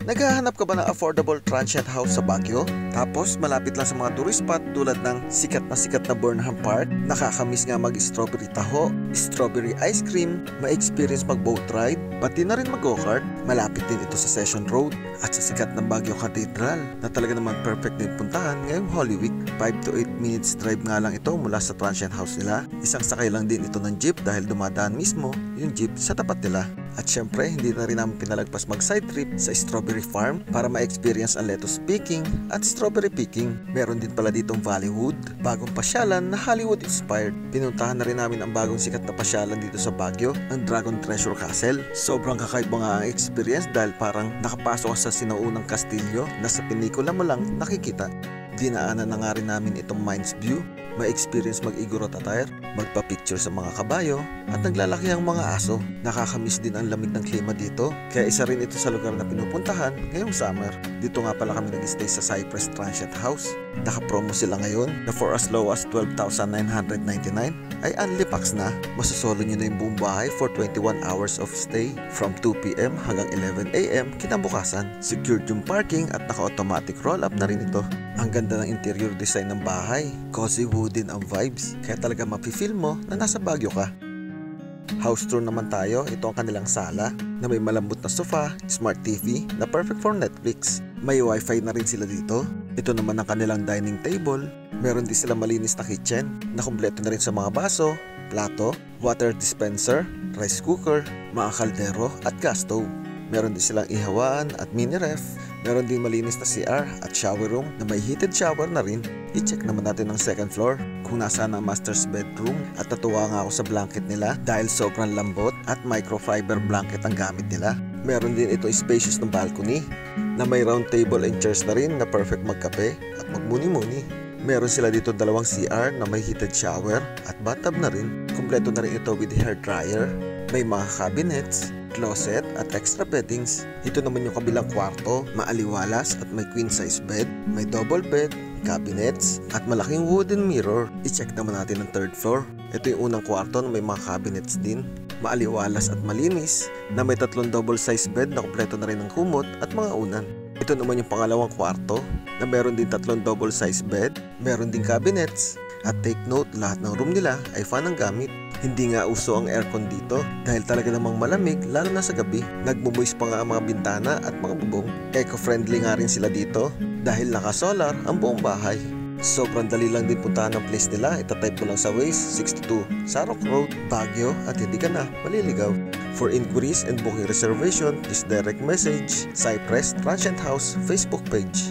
Naghahanap ka ba ng affordable transient house sa Baguio? Tapos malapit lang sa mga tourist spot tulad ng sikat na Burnham Park, nakakamiss nga mag-strawberry taho, strawberry ice cream, ma-experience mag-boat ride, pati na rin mag-go-kart. Malapit din ito sa Session Road at sa sikat ng Baguio Cathedral na talaga naman perfect din puntahan ngayong Holy Week. 5 to 8 minutes drive nga lang ito mula sa transient house nila. Isang sakay lang din ito ng jeep dahil dumadaan mismo yung jeep sa tapat nila. At syempre, hindi na rin namin pinalagpas mag-side trip sa Strawberry Farm para ma-experience ang lettuce picking at strawberry picking. Meron din pala ditong Valleywood, bagong pasyalan na Hollywood-inspired. Pinuntahan na rin namin ang bagong sikat na pasyalan dito sa Baguio, ang Dragon Treasure Castle. Sobrang kakaiba nga ang experience dahil parang nakapasok ka sa sinaunang kastilyo na sa pelikula mo lang nakikita. Dinaanan na nga rin namin itong Mines View, ma-experience mag-igorot attire, magpa-picture sa mga kabayo at naglalaki ang mga aso. Nakakamiss din ang lamig ng klima dito, kaya isa rin ito sa lugar na pinupuntahan ngayong summer. Dito nga pala kami nag-stay sa Cypress Transient House. Naka-promo sila ngayon na for as low as 12,999 ay unli packs na. Masasolo nyo na yung buong bahay for 21 hours of stay from 2 PM hanggang 11 AM kinabukasan. Secured yung parking at naka-automatic roll-up na rin ito. Ang ganda ng interior design ng bahay, cozy wooden ang vibes, kaya talaga mapifeel mo na nasa Baguio ka. House tour naman tayo. Ito ang kanilang sala na may malambot na sofa, smart TV na perfect for Netflix. May wifi na rin sila dito. Ito naman ang kanilang dining table. Meron din sila malinis na kitchen na kumpleto na rin sa mga baso, plato, water dispenser, rice cooker, mga kaldero at gas stove. Meron din silang ihawaan at mini ref. Meron din malinis na CR at shower room na may heated shower na rin. I-check naman natin ang second floor kung nasaan ang master's bedroom, at natuwa nga ako sa blanket nila dahil sobrang lambot at microfiber blanket ang gamit nila. Meron din ito spacious na balcony na may round table and chairs na rin na perfect magkape at magmuni-muni. Meron sila dito dalawang CR na may heated shower at bathtub na rin. Kompleto na rin ito with hair dryer. May mga cabinets, closet at extra beddings. Ito naman yung kabilang kwarto, maaliwalas at may queen size bed, may double bed, cabinets at malaking wooden mirror. I-check naman natin ang third floor. Ito yung unang kwarto na may mga cabinets din, maaliwalas at malinis, na may 3 double size bed na kompleto na rin ng kumot at mga unan. Ito naman yung pangalawang kwarto na meron din 3 double size bed, meron din cabinets. At take note, lahat ng room nila ay fan ang gamit. Hindi nga uso ang aircon dito dahil talaga namang malamig lalo na sa gabi. Nagbumoist pa nga ang mga bintana at mga bubong. Eco-friendly nga rin sila dito dahil naka-solar ang buong bahay. Sobrang dali lang din puntahan ang place nila. Itatype mo lang sa Waze, 62 Sarok Road, Baguio, at hindi ka na maliligaw. For inquiries and booking reservation, please direct message Cypress Transient House Facebook page.